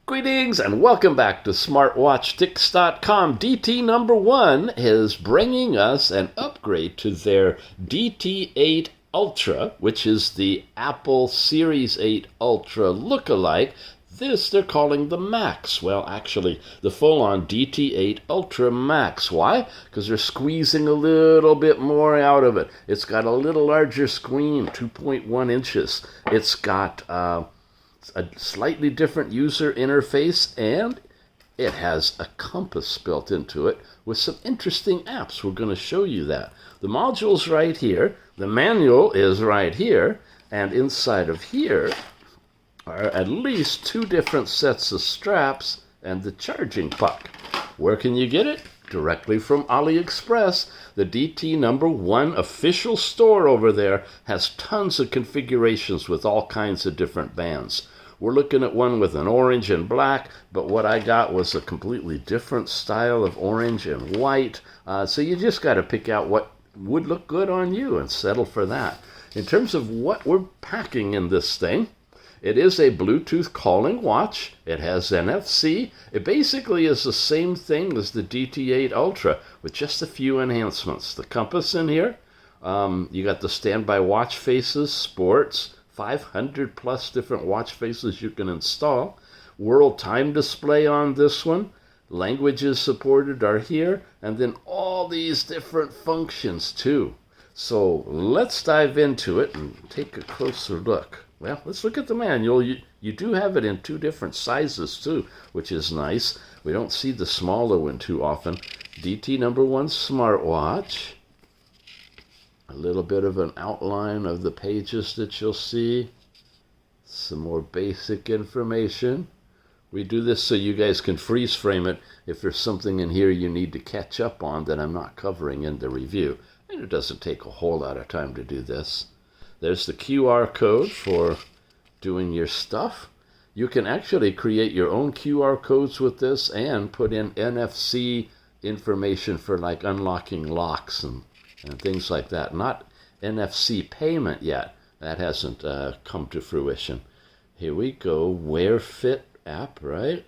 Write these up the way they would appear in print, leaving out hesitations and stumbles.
Greetings and welcome back to SmartWatchTix.com. DTNo.1 is bringing us an upgrade to their DT8 Ultra, which is the Apple Series 8 Ultra lookalike. This they're calling the Max. Well, actually, the full-on DT8 Ultra Max. Why? Because they're squeezing a little bit more out of it. It's got a little larger screen, 2.1 inches. It's got a slightly different user interface, and it has a compass built into it with some interesting apps. We're going to show you that. The module's right here. The manual is right here. And inside of here are at least two different sets of straps and the charging puck. Where can you get it? Directly from AliExpress. The DTNo.1 official store over there has tons of configurations with all kinds of different bands. We're looking at one with an orange and black, but what I got was a completely different style of orange and white. So you just got to pick out what would look good on you and settle for that. In terms of what we're packing in this thing, it is a Bluetooth calling watch. It has NFC. It basically is the same thing as the DT8 Ultra with just a few enhancements. The compass in here. You got the standby watch faces, sports, 500 plus different watch faces you can install. World time display on this one. Languages supported are here. And then all these different functions too. So let's dive into it and take a closer look. Well, let's look at the manual. You do have it in two different sizes too, which is nice. We don't see the smaller one too often. DTNo.1 smartwatch. A little bit of an outline of the pages that you'll see. Some more basic information. We do this so you guys can freeze frame it if there's something in here you need to catch up on that I'm not covering in the review. And it doesn't take a whole lot of time to do this. There's the QR code for doing your stuff. You can actually create your own QR codes with this and put in NFC information for like unlocking locks and things like that. Not NFC payment yet. That hasn't come to fruition. Here we go. Wear Fit app, right?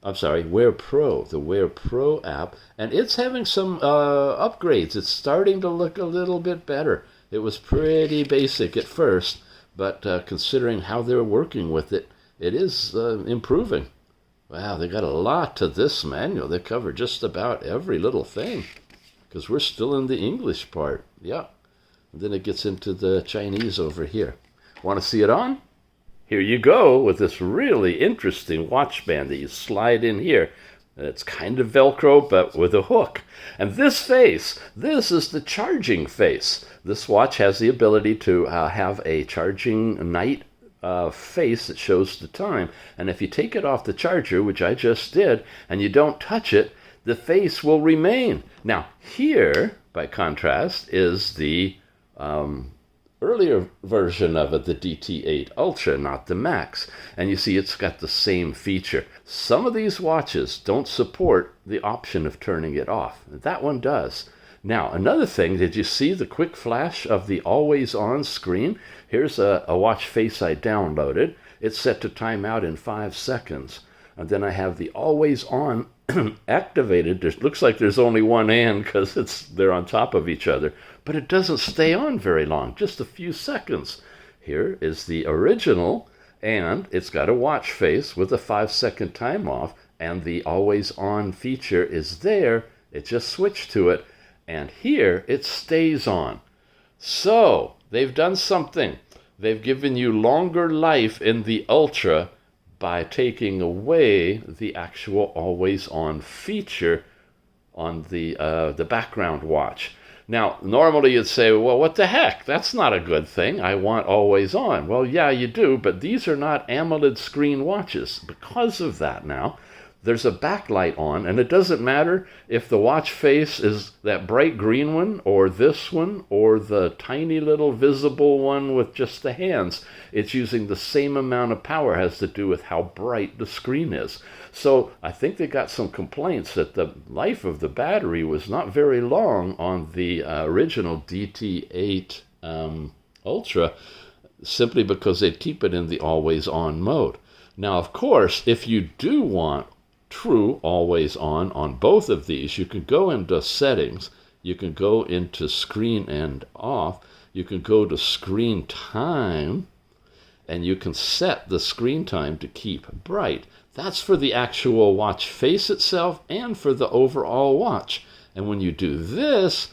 I'm sorry, Wear Pro. The Wear Pro app. And it's having some upgrades. It's starting to look a little bit better. It was pretty basic at first, but considering how they're working with it, it is improving. Wow, they got a lot to this manual. They cover just about every little thing, because we're still in the English part. Yeah. And then it gets into the Chinese over here. Want to see it on? Here you go with this really interesting watch band that you slide in here. It's kind of Velcro, but with a hook. And this face, this is the charging face. This watch has the ability to have a charging night face that shows the time. And if you take it off the charger, which I just did, and you don't touch it, the face will remain. Now, here, by contrast, is the earlier version of it, the DT8 Ultra, not the Max. And you see it's got the same feature. Some of these watches don't support the option of turning it off. That one does. Now, another thing, did you see the quick flash of the always-on screen? Here's a watch face I downloaded. It's set to time out in 5 seconds. And then I have the always-on activated. It looks like there's only one hand because they're on top of each other. But it doesn't stay on very long, just a few seconds. Here is the original, and it's got a watch face with a 5-second time off, and the always-on feature is there. It just switched to it, and here it stays on. So they've done something. They've given you longer life in the Ultra by taking away the actual always-on feature on the background watch. Now, normally you'd say, well, what the heck? That's not a good thing. I want always on. Well, yeah, you do, but these are not AMOLED screen watches. Because of that now, there's a backlight on, and it doesn't matter if the watch face is that bright green one, or this one, or the tiny little visible one with just the hands. It's using the same amount of power. It has to do with how bright the screen is. So I think they got some complaints that the life of the battery was not very long on the original DT8 Ultra, simply because they'd keep it in the always-on mode. Now, of course, if you do want true always on both of these, you can go into settings, you can go into screen and off, you can go to screen time, and you can set the screen time to keep bright. That's for the actual watch face itself and for the overall watch. And when you do this,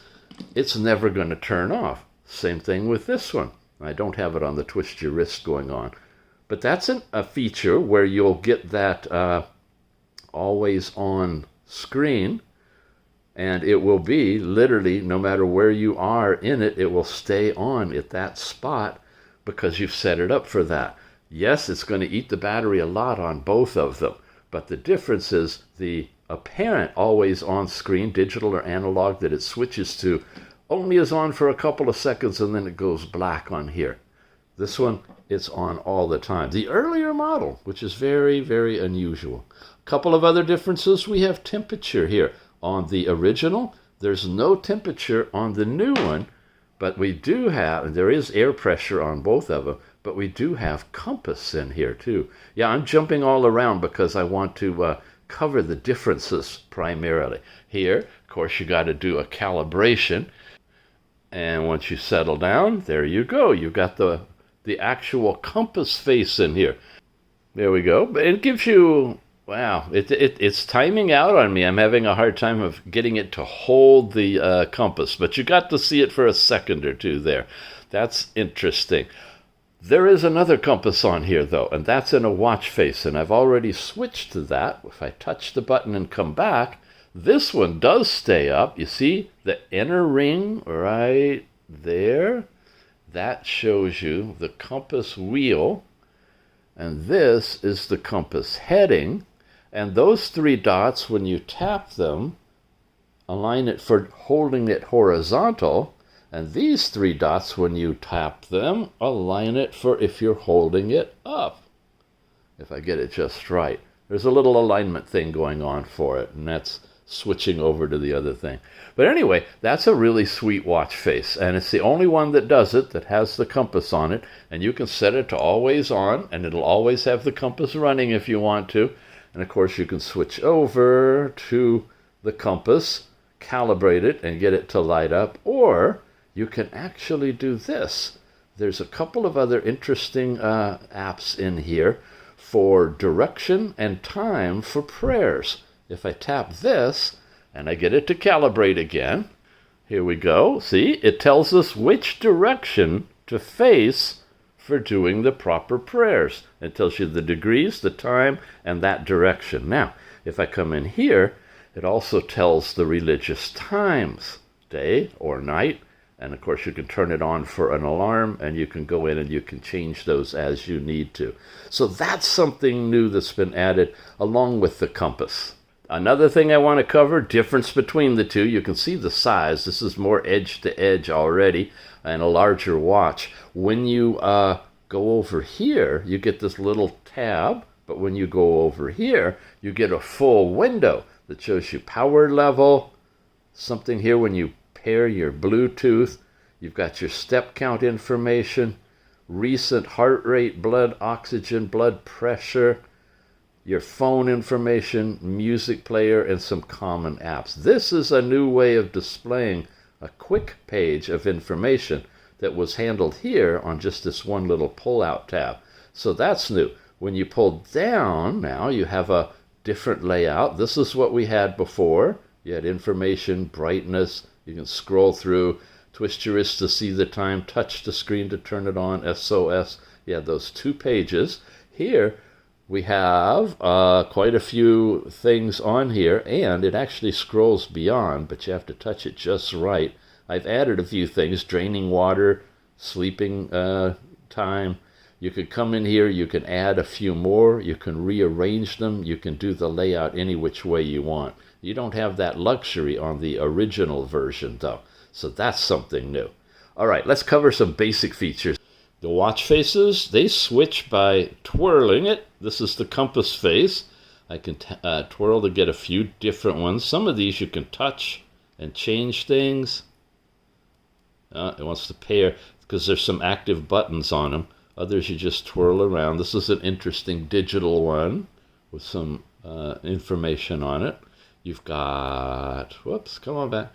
it's never going to turn off. Same thing with this one. I don't have it on the twist your wrist going on. But that's a feature where you'll get that always on screen, and it will be literally, no matter where you are in it, it will stay on at that spot because you've set it up for that. Yes, it's going to eat the battery a lot on both of them, but the difference is the apparent always on screen, digital or analog, that it switches to only is on for a couple of seconds and then it goes black on here. This one, it's on all the time. The earlier model, which is very, very unusual. A couple of other differences. We have temperature here. On the original, there's no temperature on the new one, but we do have, and there is air pressure on both of them, but we do have compass in here too. Yeah, I'm jumping all around because I want to cover the differences primarily. Here, of course, you got to do a calibration. And once you settle down, there you go. You've got the actual compass face in here. There we go. But it gives you, wow, it's timing out on me. I'm having a hard time of getting it to hold the compass. But you got to see it for a second or two there. That's interesting. There is another compass on here, though, and that's in a watch face. And I've already switched to that. If I touch the button and come back, this one does stay up. You see the inner ring right there? That shows you the compass wheel. And this is the compass heading. And those three dots, when you tap them, align it for holding it horizontal. And these three dots, when you tap them, align it for if you're holding it up. If I get it just right. There's a little alignment thing going on for it, and that's switching over to the other thing. But anyway, that's a really sweet watch face, and it's the only one that does it, that has the compass on it, and you can set it to always on, and it'll always have the compass running if you want to. And of course, you can switch over to the compass, calibrate it, and get it to light up, or you can actually do this. There's a couple of other interesting apps in here for direction and time for prayers. If I tap this, and I get it to calibrate again, here we go. See, it tells us which direction to face for doing the proper prayers. It tells you the degrees, the time, and that direction. Now, if I come in here, it also tells the religious times, day or night. And of course, you can turn it on for an alarm, and you can go in and you can change those as you need to. So that's something new that's been added along with the compass. Another thing I want to cover, difference between the two. You can see the size. This is more edge to edge already and a larger watch. When you go over here, you get this little tab. But when you go over here, you get a full window that shows you power level, something here when you pair your Bluetooth. You've got your step count information, recent heart rate, blood oxygen, blood pressure, your phone information, music player, and some common apps. This is a new way of displaying a quick page of information that was handled here on just this one little pull-out tab. So that's new. When you pull down, now you have a different layout. This is what we had before. You had information, brightness. You can scroll through, twist your wrist to see the time, touch the screen to turn it on, SOS. You had those 2 pages. Here, we have quite a few things on here, and it actually scrolls beyond, but you have to touch it just right. I've added a few things, draining water, sleeping time. You could come in here, you can add a few more, you can rearrange them, you can do the layout any which way you want. You don't have that luxury on the original version, though, so that's something new. All right, let's cover some basic features. The watch faces, they switch by twirling it. This is the compass face. I can twirl to get a few different ones. Some of these you can touch and change things. It wants to pair because there's some active buttons on them. Others you just twirl around. This is an interesting digital one with some information on it. You've got, whoops, come on back.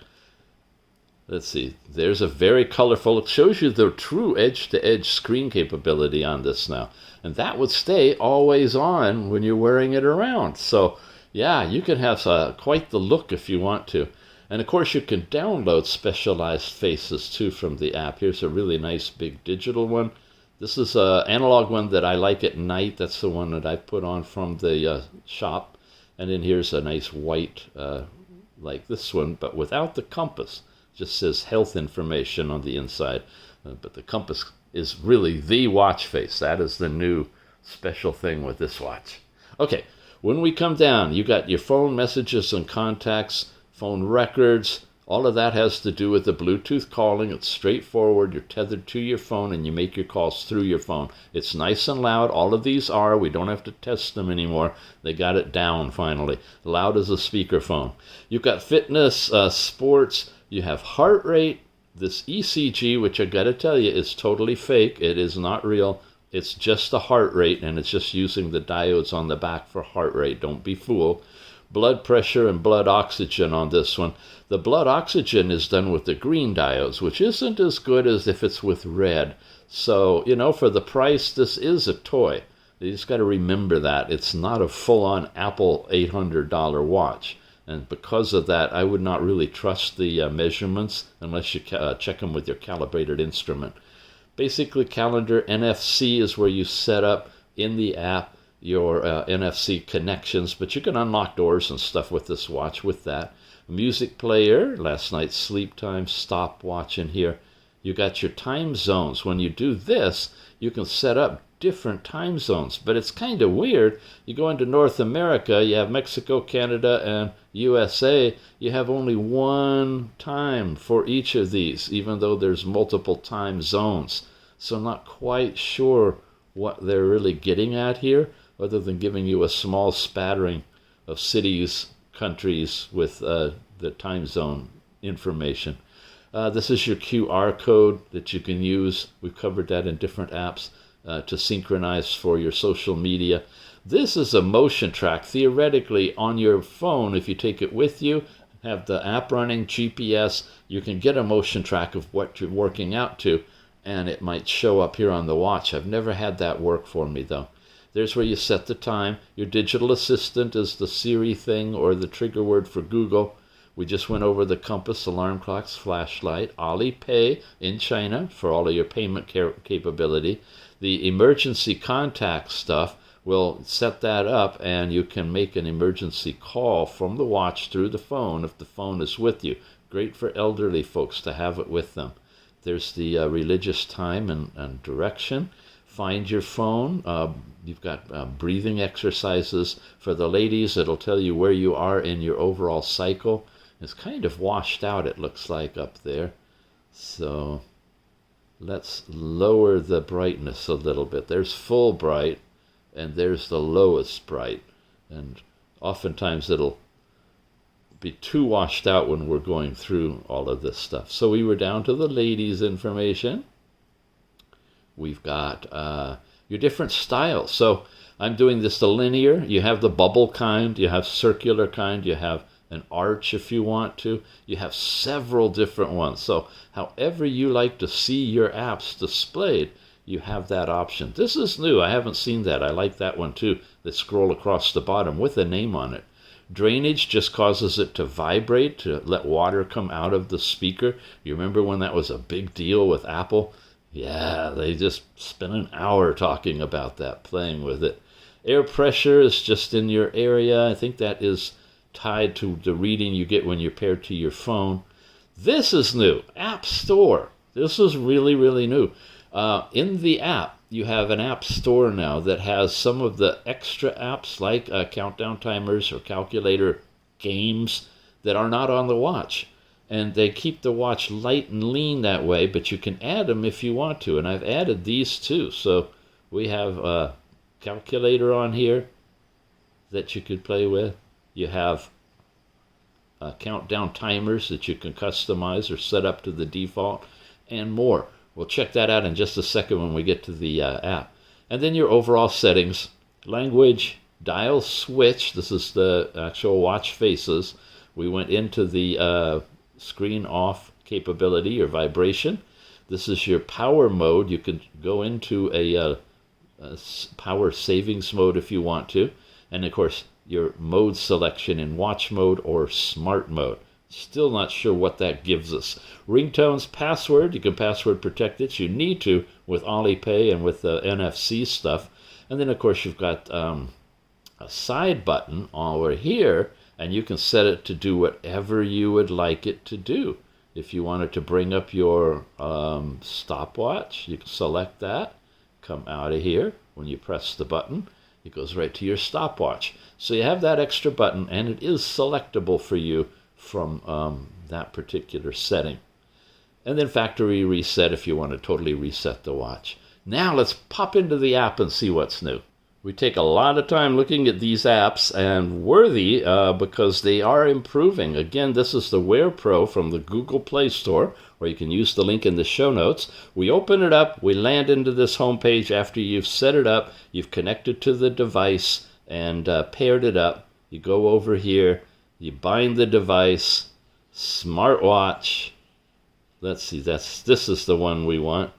Let's see, there's a very colorful, it shows you the true edge-to-edge screen capability on this now. And that would stay always on when you're wearing it around. So yeah, you can have quite the look if you want to. And of course you can download specialized faces too from the app. Here's a really nice big digital one. This is an analog one that I like at night. That's the one that I put on from the shop. And then here's a nice white, like this one, but without the compass. Just says health information on the inside. But the compass is really the watch face. That is the new special thing with this watch. Okay, when we come down, you got your phone messages and contacts, phone records. All of that has to do with the Bluetooth calling. It's straightforward. You're tethered to your phone and you make your calls through your phone. It's nice and loud. All of these are. We don't have to test them anymore. They got it down finally. Loud as a speakerphone. You've got fitness, sports. You have heart rate. This ECG, which I got to tell you is totally fake. It is not real. It's just the heart rate, and it's just using the diodes on the back for heart rate. Don't be fooled. Blood pressure and blood oxygen on this one. The blood oxygen is done with the green diodes, which isn't as good as if it's with red. So, you know, for the price, this is a toy. You just got to remember that. It's not a full-on Apple $800 watch. And because of that, I would not really trust the measurements unless you check them with your calibrated instrument. Basically, calendar NFC is where you set up in the app your NFC connections, but you can unlock doors and stuff with this watch with that. Music player, last night's sleep time, stopwatch in here. You got your time zones. When you do this, you can set up different time zones, but it's kind of weird. You go into North America, you have Mexico, Canada, and USA. You have only one time for each of these, even though there's multiple time zones. So I'm not quite sure what they're really getting at here, other than giving you a small spattering of cities, countries with the time zone information. This is your QR code that you can use. We've covered that in different apps to synchronize for your social media. This is a motion track. Theoretically, on your phone, if you take it with you, have the app running, GPS, you can get a motion track of what you're working out to, and it might show up here on the watch. I've never had that work for me, though. There's where you set the time. Your digital assistant is the Siri thing or the trigger word for Google. We just went over the compass, alarm clocks, flashlight, Alipay in China for all of your payment capability. The emergency contact stuff will set that up, and you can make an emergency call from the watch through the phone if the phone is with you. Great for elderly folks to have it with them. There's the religious time and direction. Find your phone. You've got breathing exercises. For the ladies, it'll tell you where you are in your overall cycle. It's kind of washed out, it looks like, up there. So let's lower the brightness a little bit. There's full bright, and there's the lowest bright. And oftentimes it'll be too washed out when we're going through all of this stuff. So we were down to the ladies' information. We've got your different styles. So I'm doing this the linear. You have the bubble kind. You have circular kind. You have an arch if you want to. You have several different ones. So however you like to see your apps displayed, you have that option. This is new. I haven't seen that. I like that one too. That scroll across the bottom with a name on it. Drainage just causes it to vibrate, to let water come out of the speaker. You remember when that was a big deal with Apple? Yeah, they just spent an hour talking about that, playing with it. Air pressure is just in your area. I think that is tied to the reading you get when you're paired to your phone. This is new. App Store. This is really, really new. In the app, you have an app store now that has some of the extra apps like countdown timers or calculator games that are not on the watch. And they keep the watch light and lean that way, but you can add them if you want to. And I've added these too. So we have a calculator on here that you could play with. You have countdown timers that you can customize or set up to the default, and more. We'll check that out in just a second when we get to the app. And then your overall settings, language, dial switch. This is the actual watch faces. We went into the screen off capability or vibration. This is your power mode. You can go into a power savings mode if you want to. And of course, your mode selection in watch mode or smart mode. Still not sure what that gives us. Ringtones, password. You can password protect it. You need to with Alipay and with the NFC stuff. And then, of course, you've got a side button over here, and you can set it to do whatever you would like it to do. If you wanted to bring up your stopwatch, you can select that. Come out of here. When you press the button, it goes right to your stopwatch. So you have that extra button, and it is selectable for you from that particular setting. And then factory reset if you want to totally reset the watch. Now let's pop into the app and see what's new. We take a lot of time looking at these apps, and worthy because they are improving. Again, this is the Wear Pro from the Google Play Store, or you can use the link in the show notes. We open it up, we land into this homepage after you've set it up, you've connected to the device and paired it up. You go over here, you bind the device, smartwatch. Let's see, this is the one we want.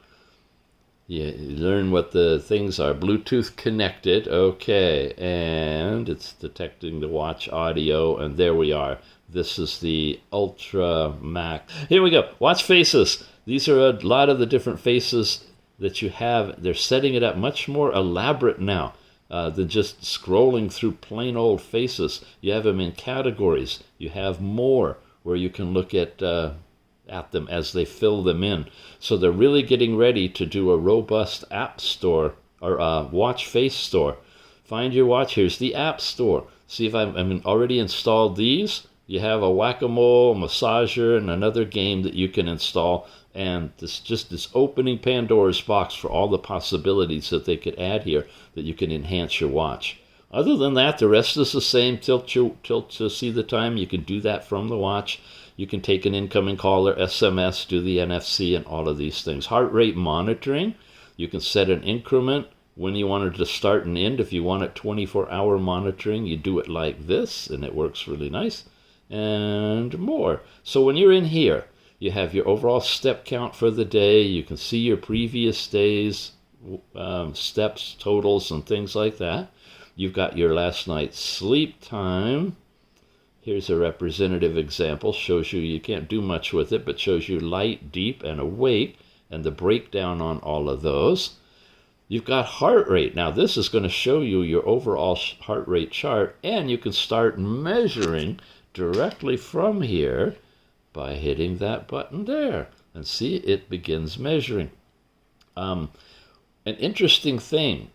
You learn what the things are. Bluetooth connected, okay, and it's detecting the watch audio, and there we are. This is the Ultra Max. Here we go, watch faces. These are a lot of the different faces that you have. They're setting it up much more elaborate now. Than just scrolling through plain old faces. You have them in categories. You have more where you can look at them as they fill them in. So they're really getting ready to do a robust app store or watch face store. Find your watch. Here's the app store. See if I've already installed these. You have a whack-a-mole, massager, and another game that you can install. And this opening Pandora's box for all the possibilities that they could add here that you can enhance your watch. Other than that, the rest is the same. Tilt to see the time. You can do that from the watch. You can take an incoming call or SMS, do the NFC, and all of these things. Heart rate monitoring. You can set an increment when you want it to start and end. If you want it 24-hour monitoring, you do it like this, and it works really nice. And more. So when you're in here, you have your overall step count for the day. You can see your previous day's steps, totals, and things like that. You've got your last night's sleep time. Here's a representative example. Shows you can't do much with it, but shows you light, deep, and awake, and the breakdown on all of those. You've got heart rate. Now, this is going to show you your overall heart rate chart, and you can start measuring directly from here by hitting that button there. And see, it begins measuring. An interesting thing,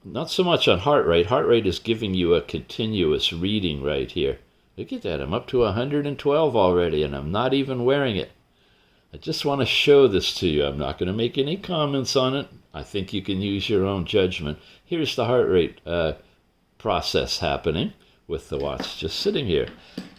not so much on heart rate. Heart rate is giving you a continuous reading right here. Look at that, I'm up to 112 already, and I'm not even wearing it. I just want to show this to you. I'm not going to make any comments on it. I think you can use your own judgment. Here's the heart rate process happening with the watch just sitting here.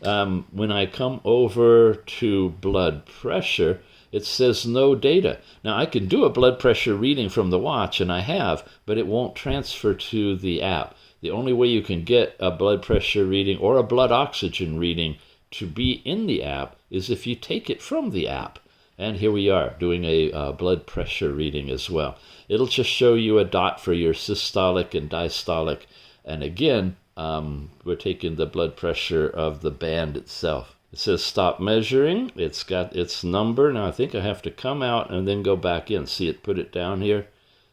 When I come over to blood pressure, it says no data. Now, I can do a blood pressure reading from the watch, and I have, but it won't transfer to the app. The only way you can get a blood pressure reading or a blood oxygen reading to be in the app is if you take it from the app. And here we are doing a blood pressure reading as well. It'll just show you a dot for your systolic and diastolic. And again, we're taking the blood pressure of the band itself. It says stop measuring. It's got its number. Now I think I have to come out and then go back in. See it, put it down here.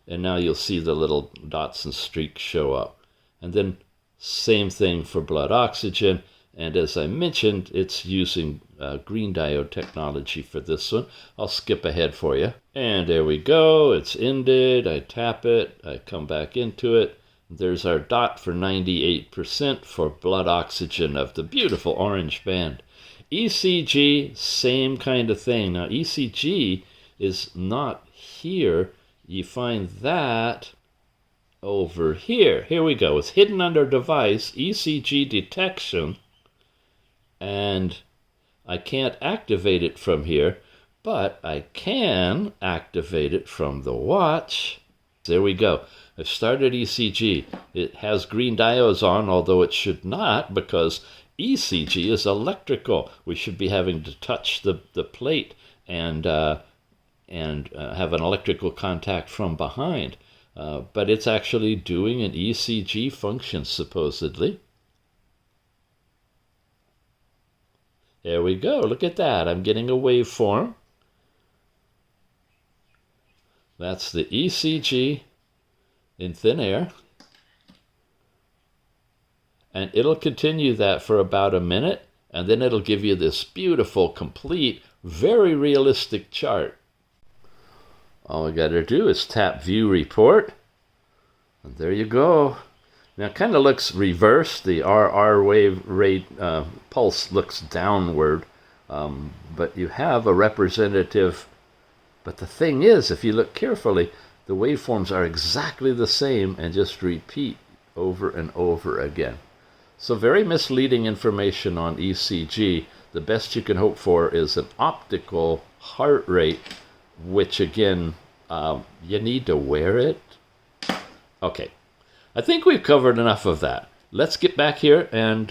And now you'll see the little dots and streaks show up. And then same thing for blood oxygen. And as I mentioned, it's using green diode technology for this one. I'll skip ahead for you. And there we go. It's ended. I tap it. I come back into it. There's our dot for 98% for blood oxygen of the beautiful orange band. ECG, same kind of thing. Now, ECG is not here. You find that over here. Here we go. It's hidden under device, ECG detection, and I can't activate it from here, but I can activate it from the watch. There we go. I've started ECG. It has green diodes on, although it should not, because ECG is electrical. We should be having to touch the plate and have an electrical contact from behind. But it's actually doing an ECG function, supposedly. There we go. Look at that. I'm getting a waveform. That's the ECG in thin air. And it'll continue that for about a minute, and then it'll give you this beautiful, complete, very realistic chart. All we got to do is tap View Report, and there you go. Now it kind of looks reversed. The RR wave rate pulse looks downward, but you have a representative. But the thing is, if you look carefully, the waveforms are exactly the same and just repeat over and over again. So very misleading information on ECG. The best you can hope for is an optical heart rate, which again, you need to wear it. Okay, I think we've covered enough of that. Let's get back here, and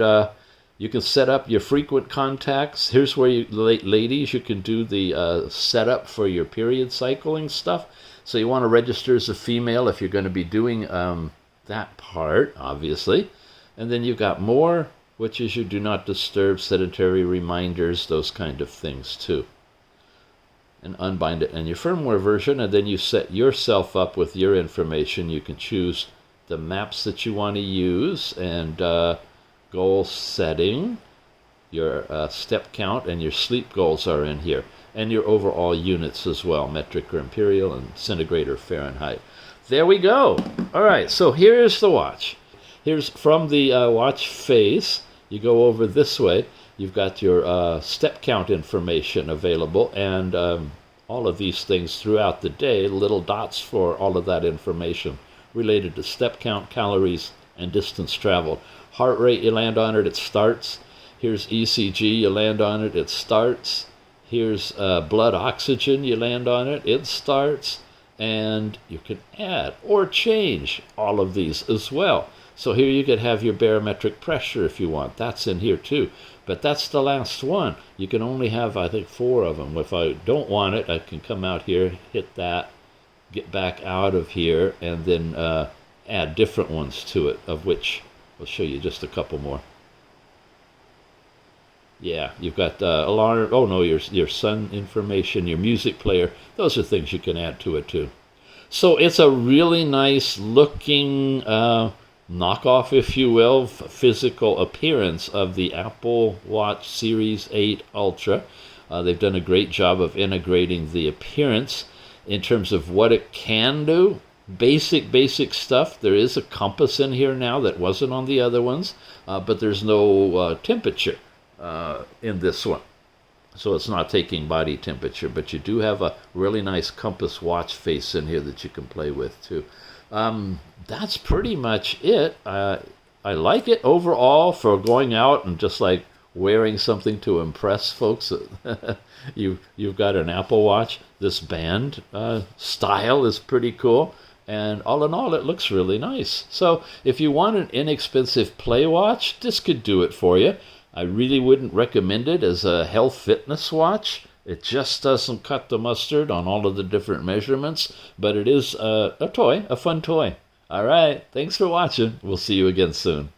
you can set up your frequent contacts. Here's where you, ladies, you can do the setup for your period cycling stuff. So you want to register as a female if you're going to be doing that part, obviously. And then you've got more, which is your do not disturb, sedentary reminders, those kind of things too. And unbind it in your firmware version, and then you set yourself up with your information. You can choose the maps that you want to use, and goal setting, your step count, and your sleep goals are in here. And your overall units as well, metric or imperial, and centigrade or Fahrenheit. There we go. All right, so here's the watch. Here's from the watch face. You go over this way. You've got your step count information available, and all of these things throughout the day, little dots for all of that information related to step count, calories, and distance traveled. Heart rate, you land on it, it starts. Here's ECG, you land on it, it starts. Here's blood oxygen, you land on it, it starts. And you can add or change all of these as well. So here you could have your barometric pressure if you want. That's in here too. But that's the last one. You can only have, I think, 4 of them. If I don't want it, I can come out here, hit that, get back out of here, and then add different ones to it, of which I'll show you just a couple more. Yeah, you've got alarm, oh no, your sun information, your music player. Those are things you can add to it too. So it's a really nice looking knockoff, if you will, physical appearance of the Apple Watch Series 8 Ultra. They've done a great job of integrating the appearance in terms of what it can do. Basic stuff. There is a compass in here now that wasn't on the other ones, but there's no temperature in this one. So it's not taking body temperature, but you do have a really nice compass watch face in here that you can play with too. That's pretty much it. I like it overall for going out and just like wearing something to impress folks. You've got an Apple Watch. This band style is pretty cool. And all in all, it looks really nice. So if you want an inexpensive play watch, this could do it for you. I really wouldn't recommend it as a health fitness watch. It just doesn't cut the mustard on all of the different measurements, but it is a toy, a fun toy. All right, thanks for watching. We'll see you again soon.